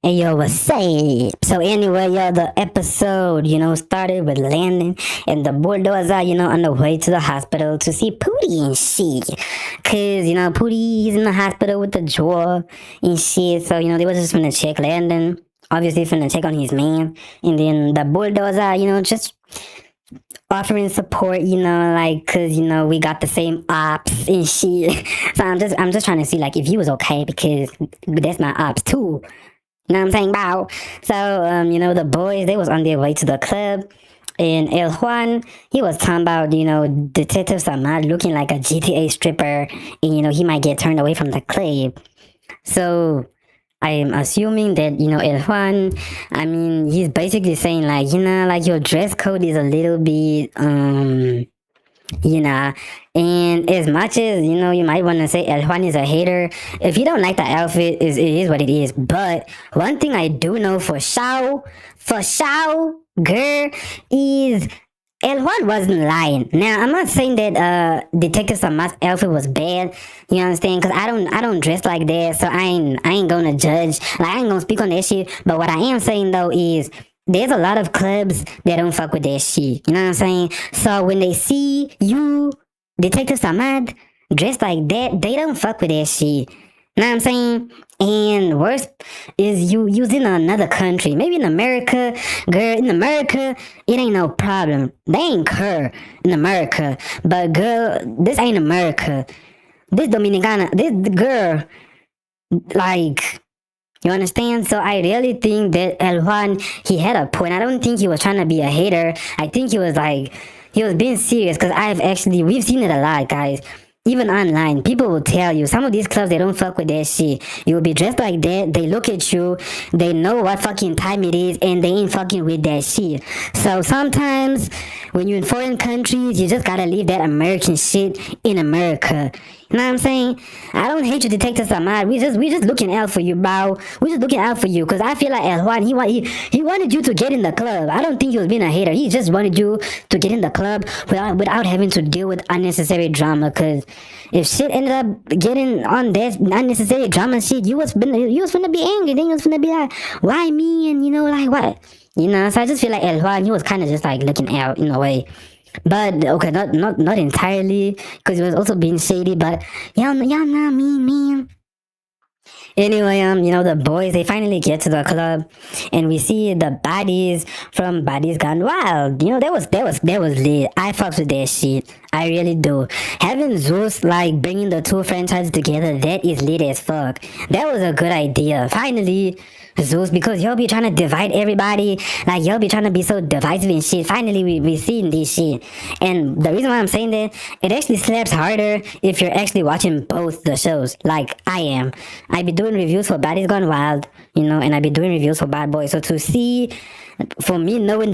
Hey yo, what's up? So anyway, yo, the episode, started with Landon and the bulldozer, on the way to the hospital to see Pootie and shit. Cause, Pootie, he's in the hospital with the jaw and shit. So, they was just gonna check Landon. Obviously finna check on his man. And then the bulldozer, just offering support, like, cause, we got the same ops and shit. So I'm just trying to see, like, if he was okay because that's my ops too. You know what I'm saying? Bow. So, the boys, they was on their way to the club. And El Juan, he was talking about, Detective Samad looking like a GTA stripper. And, he might get turned away from the club. So, I am assuming that, El Juan, he's basically saying, like, like your dress code is a little bit, you know and as much as you might want to say El Juan is a hater, if you don't like the outfit, it is what it is. But one thing I do know for sure, girl, is El Juan wasn't lying. Now I'm not saying that Detective Samat's outfit was bad. You understand? Because I don't dress like that, so I ain't gonna judge. Like, I ain't gonna speak on that shit. But what I am saying though is there's a lot of clubs that don't fuck with that shit. You know what I'm saying? So when they see you, Detective Samad, dressed like that, they don't fuck with that shit. You know what I'm saying? And worse is you's in another country. Maybe in America, girl, in America, it ain't no problem. They ain't care in America. But girl, this ain't America. This Dominicana, this girl, like, you understand? So I really think that El Juan, he had a point. I don't think he was trying to be a hater. I think he was being serious because we've seen it a lot, guys. Even online, people will tell you some of these clubs, they don't fuck with that shit. You will be dressed like that, they look at you, they know what fucking time it is, and they ain't fucking with that shit. So sometimes when you're in foreign countries, you just gotta leave that American shit in America. You know what I'm saying? I don't hate you, Detective Samad. We just looking out for you, bro. We just looking out for you because I feel like El Juan, he wanted you to get in the club. I don't think he was being a hater. He just wanted you to get in the club without having to deal with unnecessary drama. Because if shit ended up getting on that unnecessary drama shit, you was gonna be angry. Then you was gonna be like, why me? And like what? So I just feel like El Juan, he was kind of just like looking out in a way. But okay, not entirely, because he was also being shady. But y'all know me, man. Anyway, the boys, they finally get to the club, and we see the bodies from Bodies Gone Wild. That was lit. I fucks with that shit. I really do. Having Zeus like bringing the two franchises together, that is lit as fuck. That was a good idea. Finally, Zeus, because y'all be trying to divide everybody, like y'all be trying to be so divisive and shit. Finally, we seeing this shit, and the reason why I'm saying that, it actually slaps harder if you're actually watching both the shows, like I am. I be doing reviews for Bodies Gone Wild, and I be doing reviews for Bad Boys. So to see, for me knowing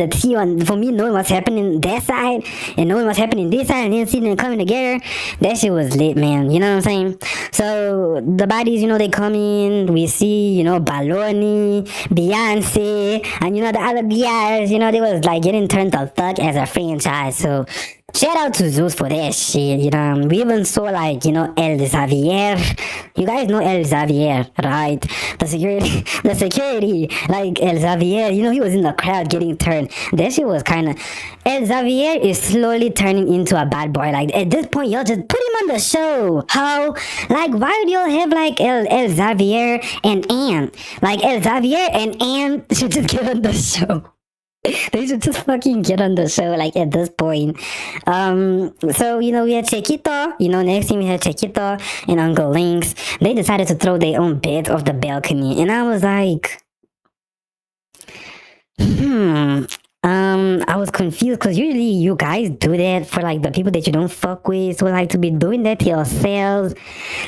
for me knowing what's happening that side and knowing what's happening this side and then seeing them coming together, that shit was lit, man. You know what I'm saying? So the bodies, they come in, we see, Baloney, Beyonce, and the other guys, they was like getting turned the fuck as a franchise. So shout out to Zeus for that shit, We even saw, like, El Xavier. You guys know El Xavier, right? The security, like El Xavier, he was in the crowd getting turned. That shit was kind of. El Xavier is slowly turning into a bad boy. Like, at this point, y'all just put him on the show. How? Like, why do y'all have, like, El Xavier and Ann? Like, El Xavier and Ann should just get on the show. They should just fucking get on the show, like, at this point. So, we had Chiquito. Next thing we had Chiquito and Uncle Links. They decided to throw their own bed off the balcony. And I was like, I was confused because usually you guys do that for, like, the people that you don't fuck with. So, like, to be doing that to yourselves,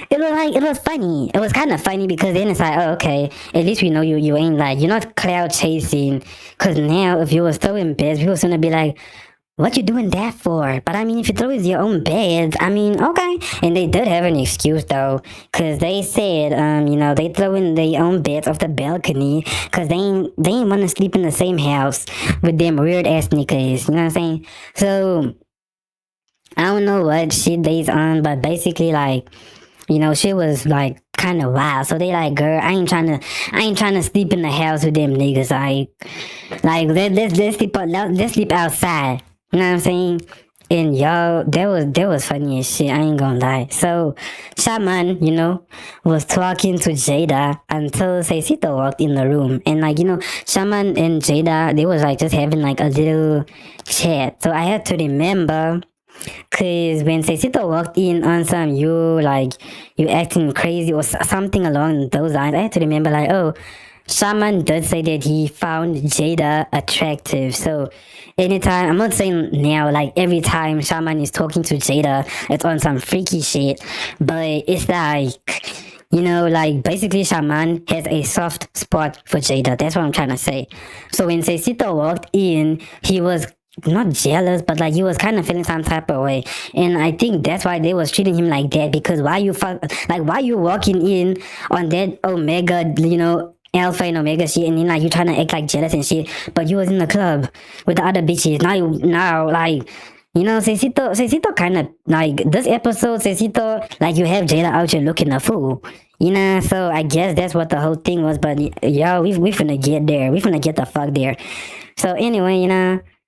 it was funny. It was kind of funny because then it's like, oh, okay, at least we know you ain't, like, you're not cloud chasing. Because now if you was throwing beds, people was gonna be like, what you doing that for? But if you throw in your own beds, okay. And they did have an excuse though, cause they said, they throw in their own beds off the balcony, cause they ain't want to sleep in the same house with them weird ass niggas. You know what I'm saying? So I don't know what shit they's on, but basically, like, She was like kind of wild. So they like, girl, I ain't trying to sleep in the house with them niggas. Like let's sleep let's sleep outside. You know what I'm saying? And y'all, that was funny as shit. I ain't gonna lie. So Shaman, was talking to Jada until Seisito walked in the room, and like Shaman and Jada, they was like just having like a little chat. So I had to remember. Cause when Cecito walked in on some you acting crazy or something along those lines, I had to remember like, oh, Shaman did say that he found Jada attractive. So anytime, I'm not saying now, like every time Shaman is talking to Jada, it's on some freaky shit, but it's like, like basically Shaman has a soft spot for Jada. That's what I'm trying to say. So when Cecito walked in, he was not jealous, but like he was kind of feeling some type of way, and I think that's why they was treating him like that. Because why you walking in on that Omega, Alpha and Omega shit, and then like you trying to act like jealous and shit, but you was in the club with the other bitches. Now like. Cecito kind of like this episode. Cecito like you have Jada out here looking a fool. So I guess that's what the whole thing was. But yo, we finna get there. We finna get the fuck there. So anyway,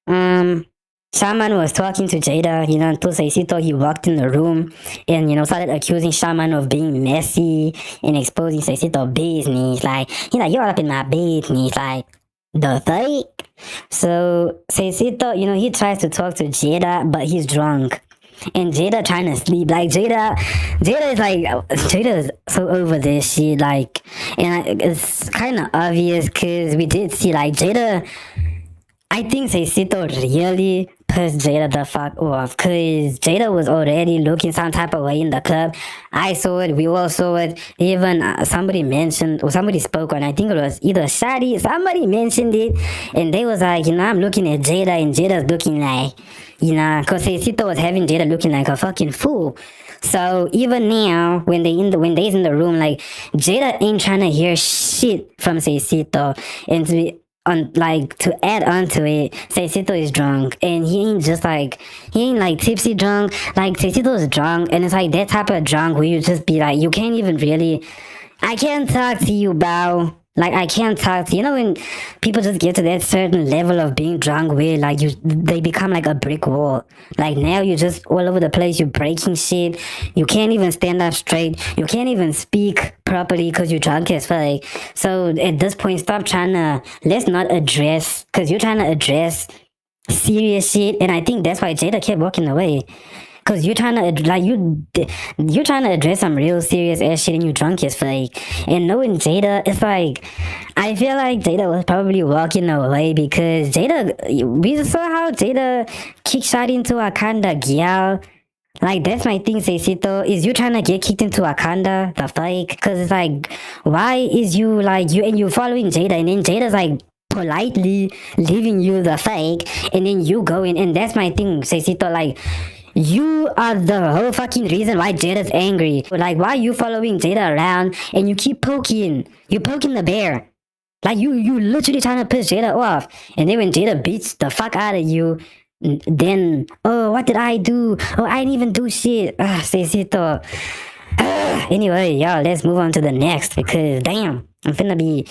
Shaman was talking to Jada, until Seisito he walked in the room and started accusing Shaman of being messy and exposing Seisito business. Like he's like, you're up in my business, like the fuck. So Seisito, he tries to talk to Jada, but he's drunk. And Jada trying to sleep. Like Jada is like Jada is so over this shit. Like, and it's kind of obvious because we did see like Jada. I think Seisito really pissed Jada the fuck off because Jada was already looking some type of way in the club. I saw it, we all saw it. Even somebody mentioned, or somebody spoke on, I think it was either Shadi, somebody mentioned it, and they was like, I'm looking at Jada, and Jada's looking like, because Seisito was having Jada looking like a fucking fool. So even now, when they's in the room, like Jada ain't trying to hear shit from Seisito, and to add on to it, Seisito is drunk and he ain't like tipsy drunk. Like Seisito is drunk and it's like that type of drunk where you just be like, you can't even really, I can't talk to you, bow. Like I can't talk to when people just get to that certain level of being drunk where like they become like a brick wall. Like now you're just all over the place, you're breaking shit, you can't even stand up straight, you can't even speak properly because you're drunk as fuck. So at this point, stop trying to, let's not address, because you're trying to address serious shit, and I think that's why Jada kept walking away. Cause you're trying to you're trying to address some real serious ass shit and you drunk as fuck. And knowing Jada, it's like I feel like Jada was probably walking away because we saw how Jada kick shot into Wakanda gal. Like that's my thing, Seisito. Is you trying to get kicked into Wakanda? The fuck? Cause it's like, why is you like you following Jada and then Jada's like politely leaving you the fake and then you go in, and that's my thing, Seisito. Like you are the whole fucking reason why Jada's angry. Like, why you following Jada around and you keep poking? You poking the bear. Like, you literally trying to piss Jada off. And then when Jada beats the fuck out of you, then, oh, what did I do? Oh, I didn't even do shit. Cecito. Anyway, y'all, let's move on to the next because, damn, I'm finna be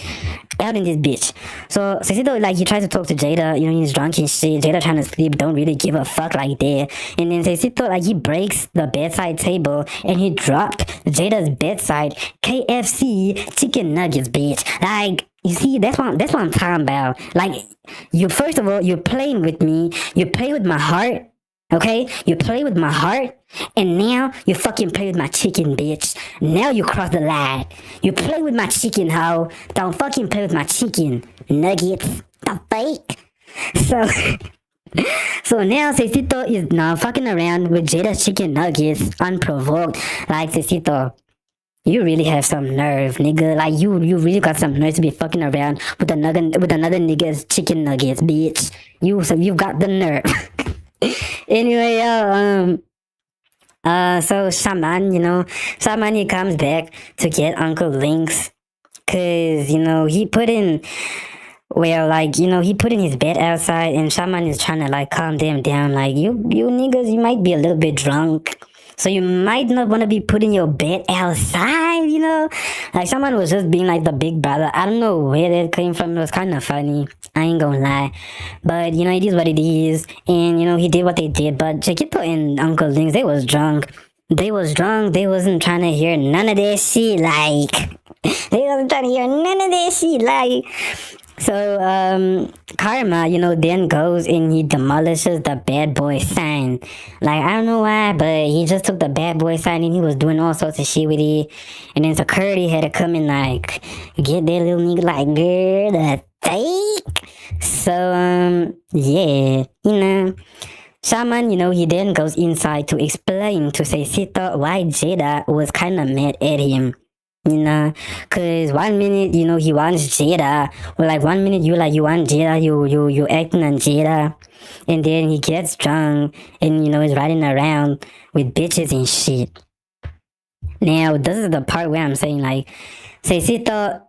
out in this bitch. So Cecito, like, he tries to talk to Jada, he's drunk and shit. Jada trying to sleep, don't really give a fuck like that. And then Cecito, like, he breaks the bedside table and he dropped Jada's bedside KFC chicken nuggets, bitch. Like, you see, that's what I'm talking about. Like, first of all, you're playing with me. You play with my heart. Okay? You play with my heart, and now you fucking play with my chicken, bitch. Now you cross the line. You play with my chicken, hoe. Don't fucking play with my chicken. Nuggets. The fake. So now Cecito is now fucking around with Jada's chicken nuggets unprovoked. Like, Cecito, you really have some nerve, nigga. Like, you really got some nerve to be fucking around with another nigga's chicken nuggets, bitch. You've got the nerve. Anyway, so Shaman, he comes back to get Uncle Lynx, cause, he put in his bed outside, and Shaman is trying to, like, calm them down, like, you niggas, you might be a little bit drunk, So you might not want to be putting your bed outside, you know? Like someone was just being like the big brother. I don't know where that came from. It was kind of funny. I ain't gonna lie. But, you know, it is what it is. And, you know, he did what they did. But Chiquito and Uncle Links, they was drunk. They was drunk. They wasn't trying to hear none of that shit. Like, they wasn't trying to hear none of that shit. Like, so Karma, you know, then goes and he demolishes the bad boy sign. Like I don't know why, but he just took the bad boy sign and he was doing all sorts of shit with it. And then security had to come and like get that little nigga like girl the take. So yeah, you know. Shaman, you know, he then goes inside to explain to Seisito why Jada was kind of mad at him. You know, cause 1 minute, you know, he wants Jada, or like 1 minute you like you want Jada, you acting on Jada, and then he gets drunk and you know is riding around with bitches and shit. Now this is the part where I'm saying like, Seisito,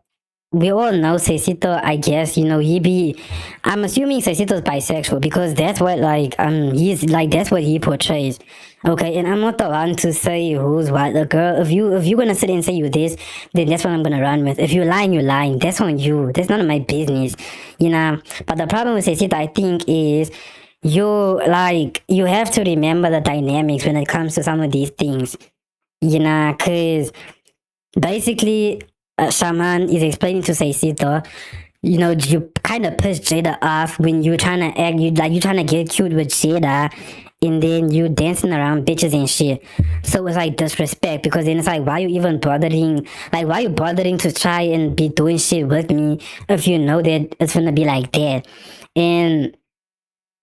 we all know Cecito, I guess, you know, I'm assuming Cecito's bisexual because that's what, like, he's, like, that's what he portrays. Okay, and I'm not the one to say who's what. The girl, if you're gonna sit and say you this, then that's what I'm gonna run with. If you're lying, you're lying. That's on you. That's none of my business, you know. But the problem with Cecito, I think, is you have to remember the dynamics when it comes to some of these things, you know, because basically, Shaman is explaining to Seisito, you know, you kind of push Jada off when you're trying to act, you're trying to get cute with Jada, and then you dancing around bitches and shit. So it's like disrespect because then it's like, why you even bothering? Like, why you bothering to try and be doing shit with me if you know that it's gonna be like that? And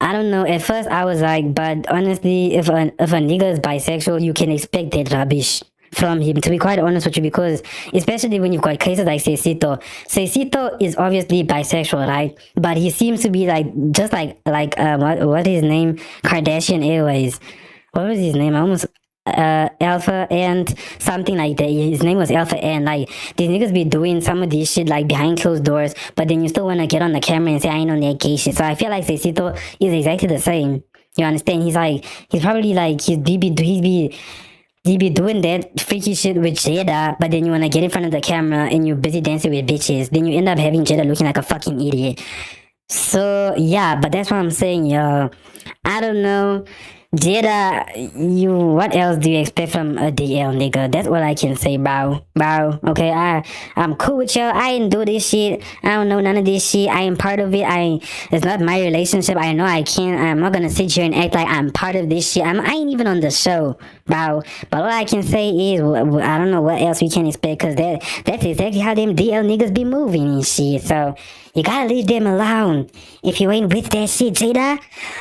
I don't know. At first, I was like, but honestly, if a nigga is bisexual, you can expect that rubbish from him. To be quite honest with you, because especially when you've got cases like Cecito is obviously bisexual, right? But he seems to be like just like what his name Kardashian Airways. What was his name? I almost Alpha and something like that. His name was Alpha and like these niggas be doing some of this shit like behind closed doors, but then you still wanna get on the camera and say I ain't on that gay shit. So I feel like Cecito is exactly the same. You understand? He's probably like he be doing that freaky shit with Jada, but then you wanna get in front of the camera and you're busy dancing with bitches. Then you end up having Jada looking like a fucking idiot. So yeah, but that's what I'm saying, yo. I don't know. Jada, what else do you expect from a DL nigga? That's what I can say, bro. Bro, okay, I'm cool with y'all. I ain't do this shit. I don't know none of this shit. I ain't part of it. It's not my relationship. I know I can't. I'm not gonna sit here and act like I'm part of this shit. I ain't even on the show, bro. But all I can say is, I don't know what else we can expect, cause that's exactly how them DL niggas be moving and shit. So you gotta leave them alone. If you ain't with that shit, Jada,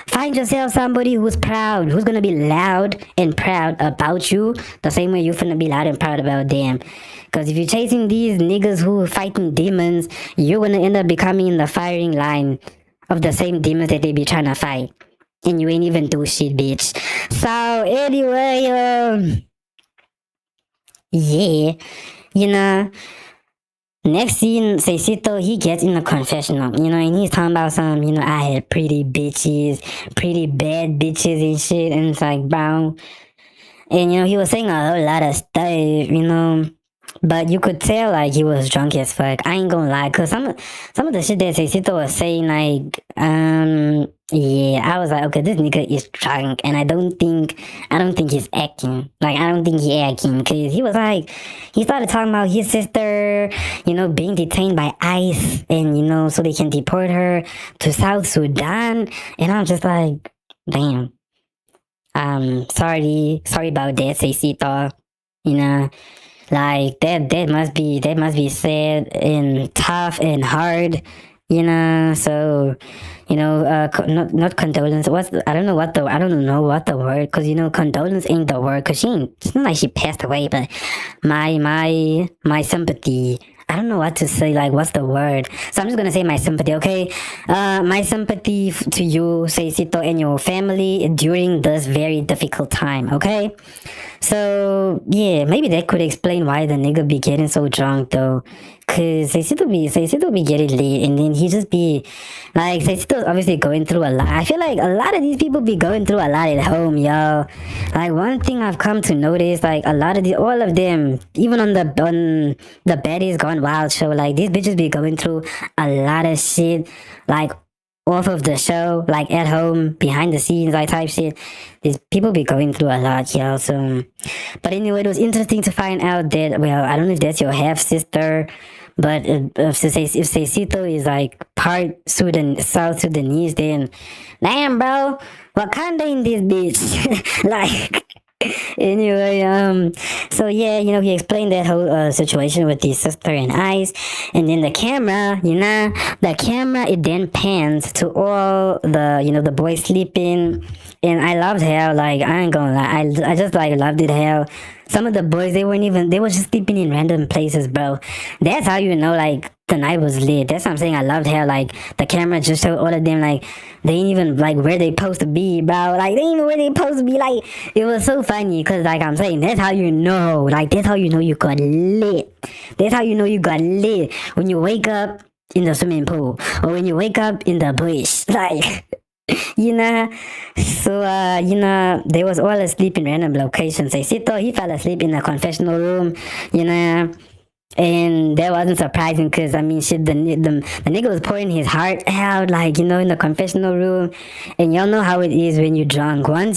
find yourself somebody who's proud, who's gonna be loud and proud about you, the same way you're gonna be loud and proud about them. Because if you're chasing these niggas who are fighting demons, you're gonna end up becoming in the firing line of the same demons that they be trying to fight. And you ain't even do shit, bitch. So, anyway, yeah, you know. Next scene, Seisito, he gets in the confessional, you know, and he's talking about some, you know, I had pretty bitches, pretty bad bitches and shit, and it's like, bro. And, you know, he was saying a whole lot of stuff, you know, but you could tell, like, he was drunk as fuck. I ain't gonna lie, because some of the shit that Seisito was saying, like, yeah, I was like, okay, this nigga is drunk, and I don't think he's acting. Like, I don't think he acting, because he was like, he started talking about his sister, you know, being detained by ICE, and, you know, so they can deport her to South Sudan, and I'm just like, damn. Sorry about that, Seisito, you know. Like that must be sad and tough and hard, you know. So, you know, not condolence. I don't know what the word, because you know condolence ain't the word, because it's not like she passed away, but my sympathy. I don't know what to say. Like, what's the word? So I'm just gonna say my sympathy, okay? My sympathy to you, Seisito, and your family during this very difficult time, okay? So yeah, maybe that could explain why the nigga be getting so drunk though, Cause Seisito be getting lit, and then he just be like Seisito's obviously going through a lot. I feel like a lot of these people be going through a lot at home, yo. Like one thing I've come to notice, like a lot of all of them, even on the Betty's Gone Wild show, like these bitches be going through a lot of shit, like off of the show, like at home, behind the scenes, like type shit. These people be going through a lot, yo. So, but anyway, it was interesting to find out that, well, I don't know if that's your half sister, but if Seisito is like part South Sudanese, then damn, bro, Wakanda in this bitch. Like, anyway, so yeah, he explained that whole situation with his sister and Ice, and then the camera, it then pans to all the boys sleeping, and I loved how, like, I ain't gonna lie, I just like loved it how some of the boys, they were just sleeping in random places, bro. That's how like the night was lit. That's what I'm saying. I loved how like the camera just showed all of them like they ain't even like where they supposed to be, bro. Like they ain't even where they supposed to be. Like it was so funny because like I'm saying, that's how you know. Like that's how you know you got lit. That's how you know you got lit when you wake up in the swimming pool or when you wake up in the bush. Like you know. So they was all asleep in random locations. Sito, he fell asleep in the confessional room, you know. And that wasn't surprising because I mean, shit, the nigga was pouring his heart out, like in the confessional room, and y'all know how it is when you're drunk. When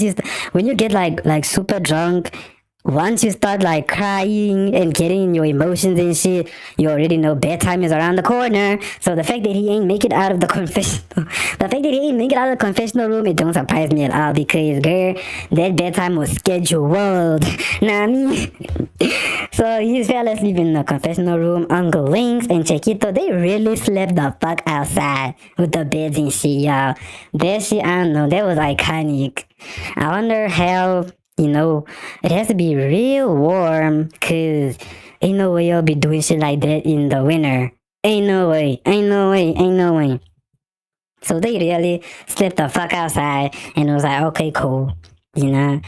you get like super drunk, once you start like crying and getting your emotions and shit, you already know bedtime is around the corner. So the fact that he ain't make it out of the confessional room, it don't surprise me at all because girl, that bedtime was scheduled. Know what I mean? So he fell asleep in the confessional room. Uncle Links and Chiquito, they really slept the fuck outside with the beds and shit, y'all. That shit, I don't know, that was iconic. I wonder how, it has to be real warm, cause ain't no way y'all be doing shit like that in the winter. Ain't no way, ain't no way, ain't no way. So they really slept the fuck outside, and it was like, okay, cool, you know.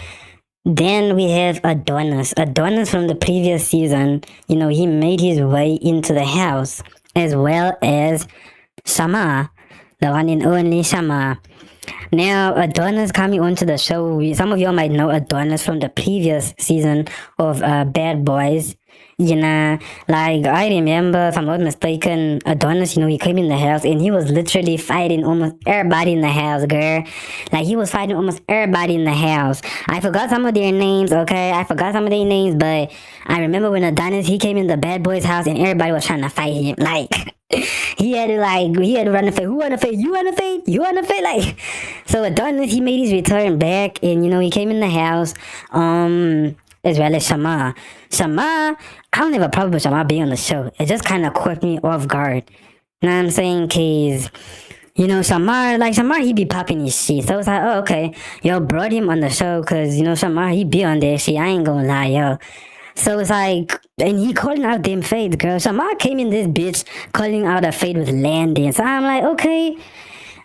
Then we have Adonis. Adonis from the previous season, he made his way into the house, as well as Shama, the one and only Shama. Now, Adonis coming onto the show, some of y'all might know Adonis from the previous season of Bad Boys. Like I remember, if I'm not mistaken, Adonis, he came in the house and he was literally fighting almost everybody in the house, girl. Like he was fighting almost everybody in the house. I forgot some of their names, okay? I forgot some of their names, but I remember when Adonis, he came in the Bad Boys house and everybody was trying to fight him. Like, he had to run the fight. Who wanna fight? You wanna fight? You wanna fight? Like, so Adonis, he made his return back and, he came in the house. As well as Shama. Shama, I don't have a problem with Shama being on the show. It just kind of caught me off guard. You know what I'm saying? Cause, Shamar, he be popping his shit. So it's like, oh, okay. Yo, brought him on the show cause, Shamar, he be on that shit. I ain't gonna lie, yo. So it's like, and he calling out them fades, girl. Shamar came in this bitch calling out a fade with landing. So I'm like, okay.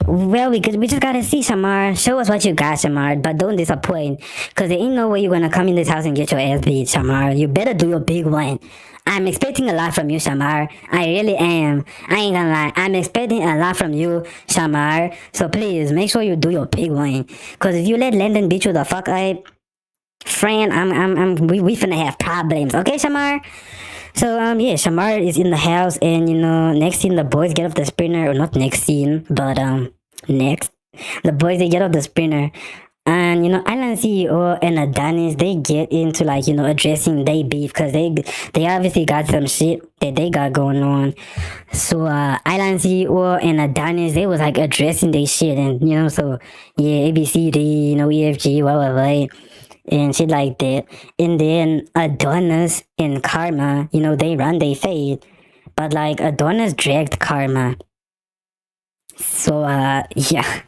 Well, we just gotta see, Shamar. Show us what you got, Shamar, but don't disappoint. Cause there ain't no way you're gonna come in this house and get your ass beat, Shamar. You better do your big one. I'm expecting a lot from you, Shamar. I really am. I ain't gonna lie. I'm expecting a lot from you, Shamar. So please, make sure you do your big one. Cause if you let Landon beat you the fuck up, friend, we finna have problems. Okay, Shamar? So yeah, Shamar is in the house, and next scene the boys get off the sprinter, or not next scene, but next the boys, they get off the sprinter, and Island CEO and Adonis, they get into like addressing they beef because they obviously got some shit that they got going on. So Island CEO and Adonis, they was like addressing their shit, and so yeah, ABCD, EFG, whatever, and shit like that. And then Adonis and Karma, they run they fade. But like Adonis dragged Karma. So yeah.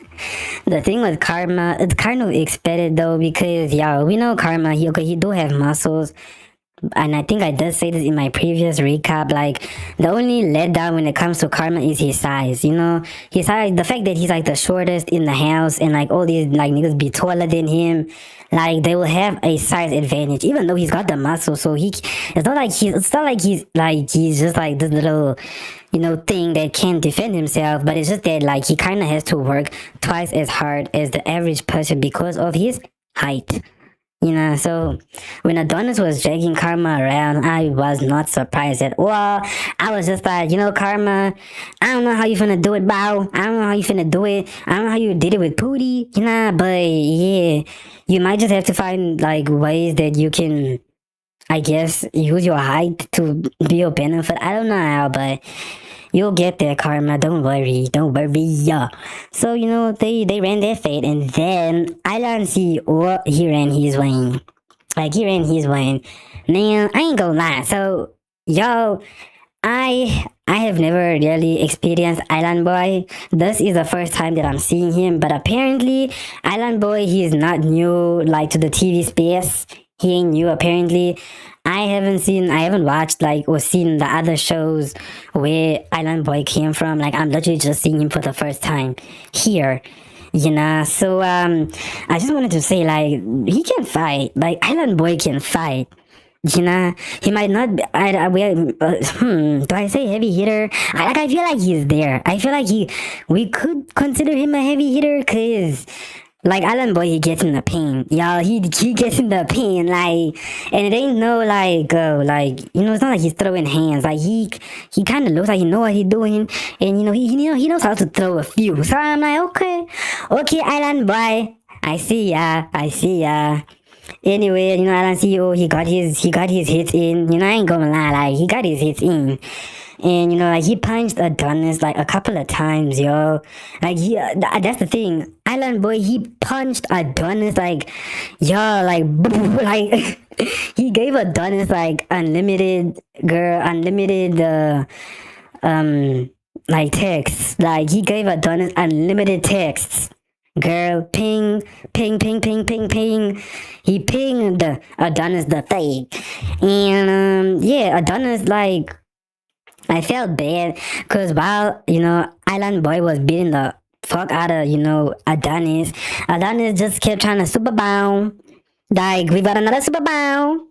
The thing with Karma, it's kind of expected though because we know Karma, he do have muscles. and I think I did say this in my previous recap, like the only letdown when it comes to Karma is his size, you know? His size, the fact that he's like the shortest in the house and like all these like niggas be taller than him, like they will have a size advantage, even though he's got the muscle, so it's not like he's just like this little, you know, thing that can't defend himself, but it's just that like he kinda has to work twice as hard as the average person because of his height. You know, so when Adonis was dragging Karma around, I was not surprised at all. I was just like, you know, Karma, I don't know how you finna do it, bow. I don't know how you finna do it. I don't know how you did it with Pootie, you know, but yeah, you might just have to find like ways that you can, I guess, use your height to be your benefit. I don't know how, but you'll get there, Karma. Don't worry. Don't worry. Yeah. So, you know, they ran their fate, and then Island CEO, he ran his way. Like, he ran his way. Now, I ain't gonna lie. So, yo, I have never really experienced Island Boy. This is the first time that I'm seeing him, but apparently, Island Boy, he is not new, like, to the TV space. He ain't new, apparently. I haven't watched, like, or seen the other shows where Island Boy came from. Like, I'm literally just seeing him for the first time here. You know, so I just wanted to say, like, he can fight. Like, Island Boy can fight. You know, he might not. Do I say heavy hitter? I feel like he's there. I feel like we could consider him a heavy hitter, cause like Alan Boy, he gets in the pain, y'all. He gets in the pain, like, and it ain't no like you know, it's not like he's throwing hands. Like he kind of looks like he know what he's doing, and you know he knows how to throw a few. So I'm like, okay, Island Boy, I see ya. Anyway, you know, Alan CEO, he got his hits in. You know, I ain't gonna lie, like he got his hits in. And you know, like he punched Adonis like a couple of times, yo. Like that's the thing. Island Boy, he punched Adonis like, yo, like, like he gave Adonis like unlimited like texts. Like he gave Adonis unlimited texts. Girl, ping, ping, ping, ping, ping, ping. He pinged Adonis the fake. And yeah, Adonis like I felt bad because while, you know, Island Boy was beating the fuck out of, you know, Adonis just kept trying to super bound. Like, we got another super bound.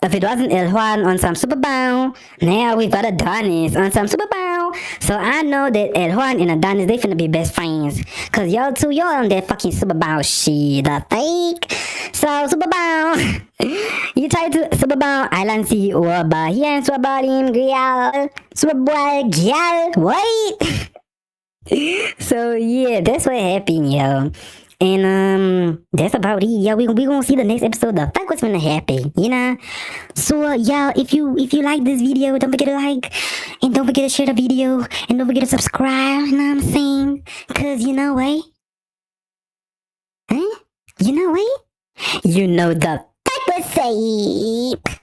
If it wasn't El Juan on some super bound, now we've got Adonis on some super bound. So I know that El Juan and Adonis, they finna be best friends. Cause y'all two, y'all on that fucking super bound shit, the fake. So super bound, you tried to super bound Island CEO, but he ain't super about him, girl. Super boy, girl, wait. So yeah, that's what happened, yo. And that's about it. Yeah, we gonna see the next episode. The fuck what's gonna happen, you know? So yeah, if you like this video, don't forget to like and don't forget to share the video and don't forget to subscribe, you know what I'm saying? Cause you know what? Huh? You know what? You know the fuck was safe.